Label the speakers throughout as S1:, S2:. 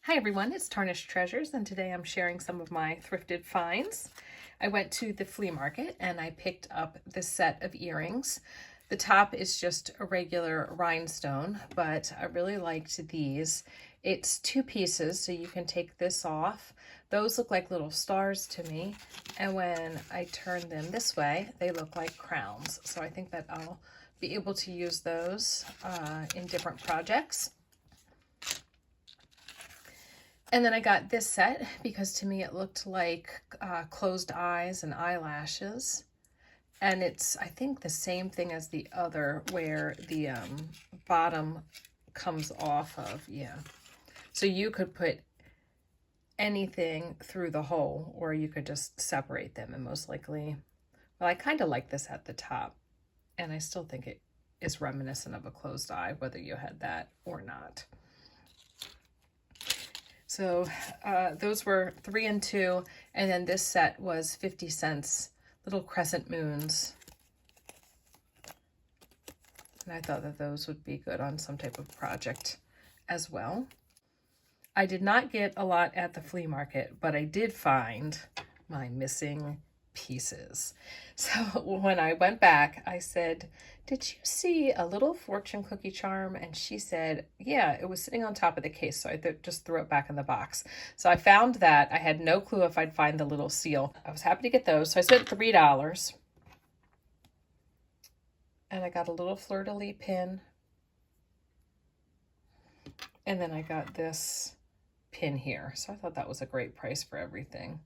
S1: Hi everyone, it's Tarnished Treasures, and today I'm sharing some of my thrifted finds. I went to the flea market and I picked up this set of earrings. The top is just a regular rhinestone, but I really liked these. It's two pieces, so you can take this off. Those look like little stars to me, and when I turn them this way, they look like crowns. So I think that I'll be able to use those in different projects. And then I got this set because to me it looked like closed eyes and eyelashes. And it's, I think, the same thing as the other where the bottom comes off of, yeah. So you could put anything through the hole, or you could just separate them, and most likely, well, I kind of like this at the top, and I still think it is reminiscent of a closed eye, whether you had that or not. So those were 3 and 2, and then this set was 50 cents, little crescent moons. And I thought that those would be good on some type of project as well. I did not get a lot at the flea market, but I did find my missing pieces. So when I went back, I said, "Did you see a little fortune cookie charm?" And she said, "Yeah, it was sitting on top of the case." So I just threw it back in the box. So I found that. I had no clue if I'd find the little seal. I was happy to get those. So I spent $3. And I got a little fleur-de-lis pin. And then I got this pin here. So I thought that was a great price for everything.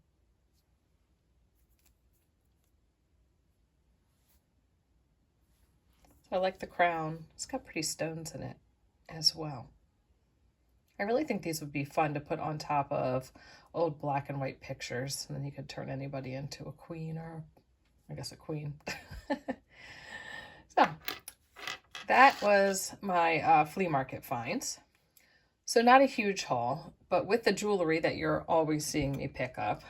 S1: I like the crown. It's got pretty stones in it as well. I really think these would be fun to put on top of old black and white pictures, and then you could turn anybody into a queen, or I guess a queen. So that was my flea market finds. So not a huge haul, but with the jewelry that you're always seeing me pick up,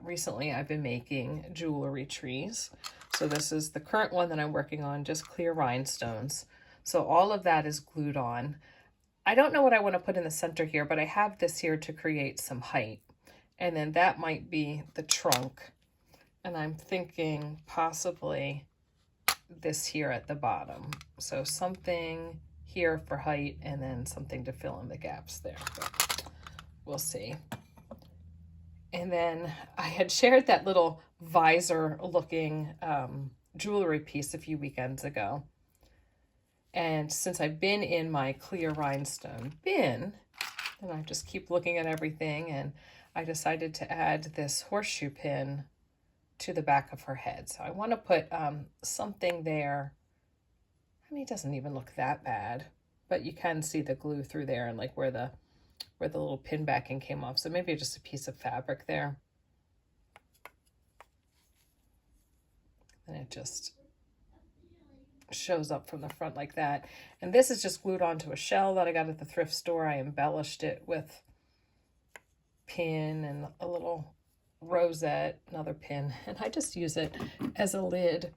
S1: recently I've been making jewelry trees. So this is the current one that I'm working on, just clear rhinestones. So all of that is glued on. I don't know what I want to put in the center here, but I have this here to create some height. And then that might be the trunk. And I'm thinking possibly this here at the bottom. So something here for height, and then something to fill in the gaps there. But we'll see. And then I had shared that little visor looking jewelry piece a few weekends ago. And since I've been in my clear rhinestone bin, and I just keep looking at everything, and I decided to add this horseshoe pin to the back of her head. So I want to put something there. I mean, it doesn't even look that bad, but you can see the glue through there and like where the little pin backing came off. So maybe just a piece of fabric there. And it just shows up from the front like that. And this is just glued onto a shell that I got at the thrift store. I embellished it with pin and a little rosette, another pin, and I just use it as a lid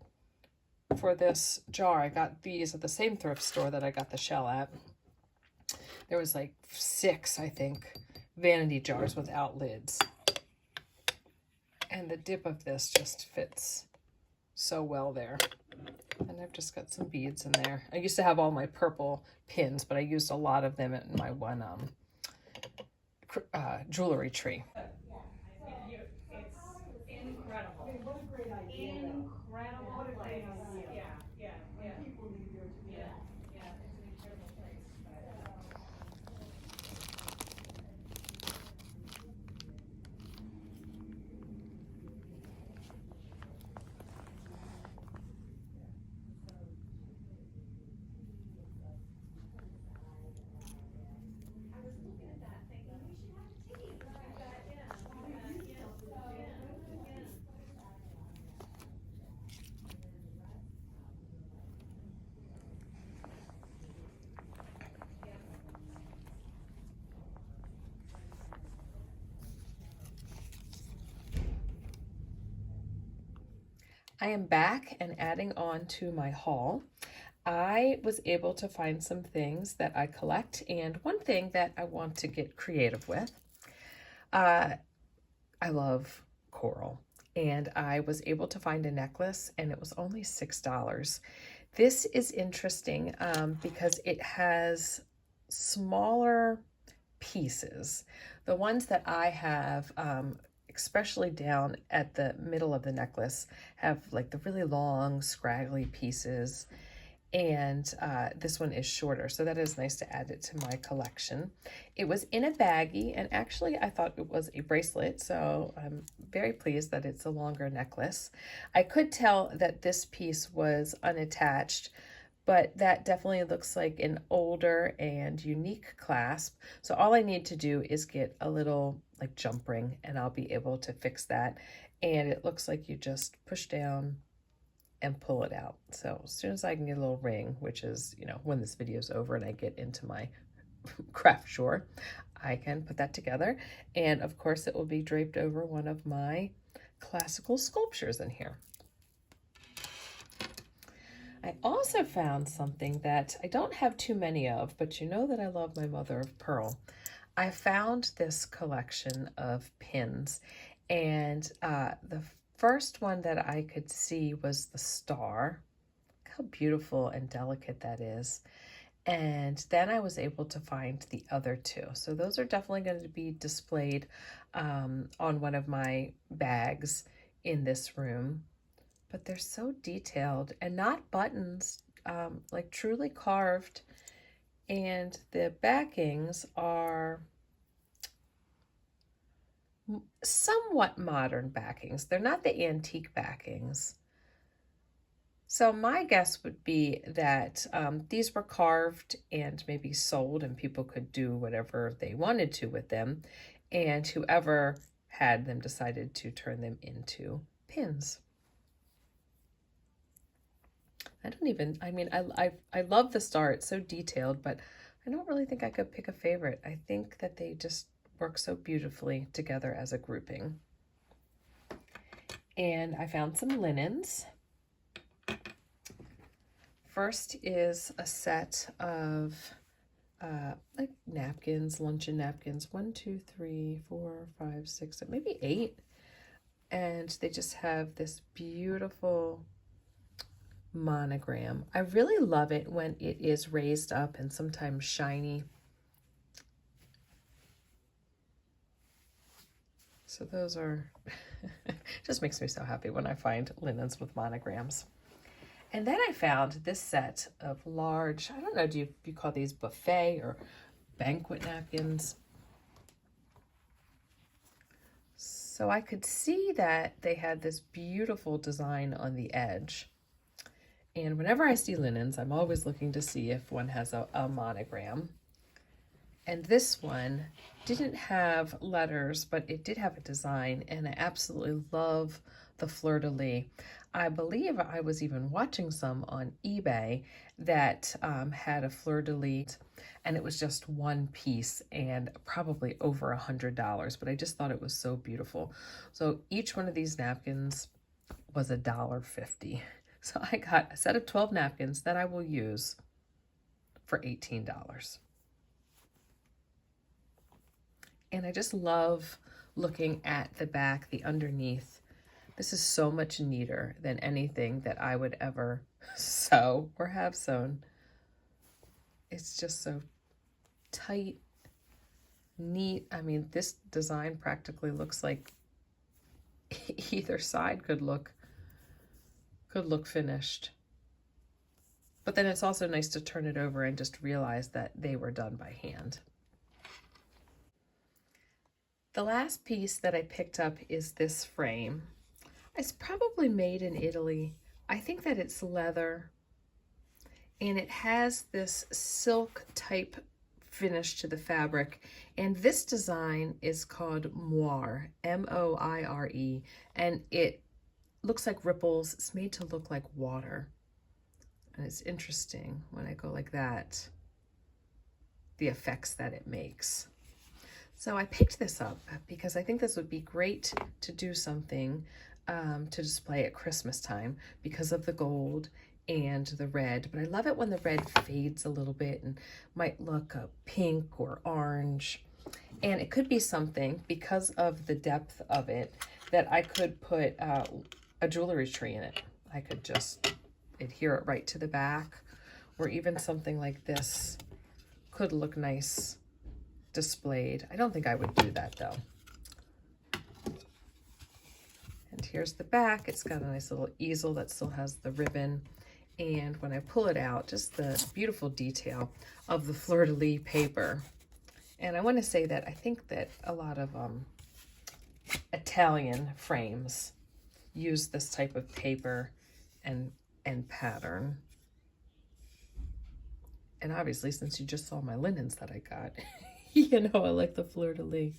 S1: for this jar. I got these at the same thrift store that I got the shell at. There was like 6, I think, vanity jars without lids. And the dip of this just fits so well there. And I've just got some beads in there. I used to have all my purple pins, but I used a lot of them in my one jewelry tree. I am back and adding on to my haul. I was able to find some things that I collect, and one thing that I want to get creative with. Uh, I love coral, and I was able to find a necklace, and it was only $6. This is interesting because it has smaller pieces. The ones that I have, especially down at the middle of the necklace, have like the really long, scraggly pieces. And this one is shorter, so that is nice to add it to my collection. It was in a baggie, and actually I thought it was a bracelet, so I'm very pleased that it's a longer necklace. I could tell that this piece was unattached, but that definitely looks like an older and unique clasp. So all I need to do is get a little like jump ring, and I'll be able to fix that. And it looks like you just push down and pull it out. So as soon as I can get a little ring, which is, you know, when this video is over and I get into my craft drawer, I can put that together. And of course it will be draped over one of my classical sculptures in here. I also found something that I don't have too many of, but you know that I love my mother of pearl. I found this collection of pins, and the first one that I could see was the star. Look how beautiful and delicate that is. And then I was able to find the other two. So those are definitely going to be displayed on one of my bags in this room. But they're so detailed and not buttons, like truly carved. And the backings are somewhat modern backings. They're not the antique backings. So my guess would be that these were carved and maybe sold, and people could do whatever they wanted to with them. And whoever had them decided to turn them into pins. I love the star. It's so detailed, but I don't really think I could pick a favorite. I think that they just work so beautifully together as a grouping. And I found some linens. First is a set of like napkins, luncheon napkins, 1, 2, 3, 4, 5, 6, maybe 8. And they just have this beautiful monogram. I really love it when it is raised up and sometimes shiny. So those are, just makes me so happy when I find linens with monograms. And then I found this set of large, I don't know, do you call these buffet or banquet napkins? So I could see that they had this beautiful design on the edge. And whenever I see linens, I'm always looking to see if one has a monogram. And this one didn't have letters, but it did have a design, and I absolutely love the Fleur-de-lis. I believe I was even watching some on eBay that had a Fleur-de-lis, and it was just one piece and probably over $100, but I just thought it was so beautiful. So each one of these napkins was $1.50. So I got a set of 12 napkins that I will use for $18. And I just love looking at the back, the underneath. This is so much neater than anything that I would ever sew or have sewn. It's just so tight, neat. I mean, this design practically looks like either side could look finished. But then it's also nice to turn it over and just realize that they were done by hand. The last piece that I picked up is this frame. It's probably made in Italy. I think that it's leather, and it has this silk type finish to the fabric. And this design is called Moire, M-O-I-R-E, and it looks like ripples. It's made to look like water. And it's interesting when I go like that, the effects that it makes. So I picked this up because I think this would be great to do something to display at Christmas time because of the gold and the red, but I love it when the red fades a little bit and might look pink or orange. And it could be something, because of the depth of it, that I could put a jewelry tree in it. I could just adhere it right to the back, or even something like this could look nice displayed. I don't think I would do that though. And here's the back. It's got a nice little easel that still has the ribbon. And when I pull it out, just the beautiful detail of the fleur-de-lis paper. And I want to say that I think that a lot of Italian frames use this type of paper and pattern. And obviously, since you just saw my linens that I got, you know I like the fleur-de-lis.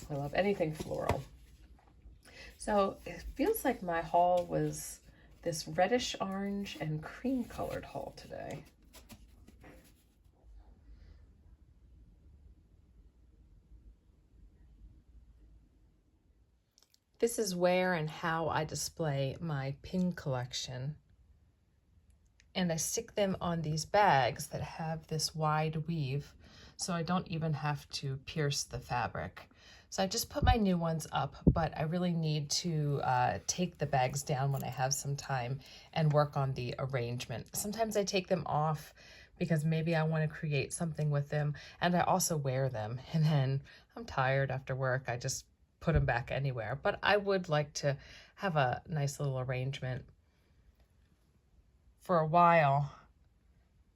S1: I love anything floral. So it feels like my haul was this reddish orange and cream colored haul today. This is where and how I display my pin collection. And I stick them on these bags that have this wide weave, so I don't even have to pierce the fabric. So I just put my new ones up, but I really need to take the bags down when I have some time and work on the arrangement. Sometimes I take them off because maybe I want to create something with them, and I also wear them, and then I'm tired after work. I just put them back anywhere, but I would like to have a nice little arrangement. For a while,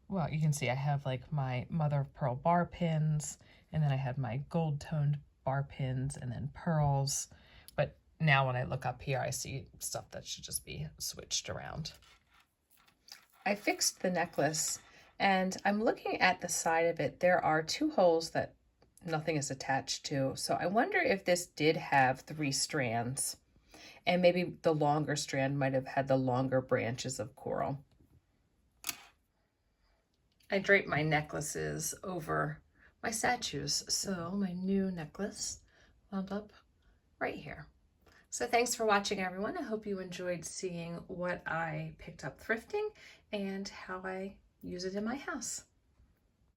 S1: well, you can see I have like my mother of pearl bar pins, and then I had my gold toned bar pins and then pearls. But now when I look up here, I see stuff that should just be switched around. I fixed the necklace, and I'm looking at the side of it. There are 2 holes that nothing is attached to. So I wonder if this did have 3 strands, and maybe the longer strand might have had the longer branches of coral. I drape my necklaces over my statues, so my new necklace wound up right here. So thanks for watching, everyone. I hope you enjoyed seeing what I picked up thrifting and how I use it in my house.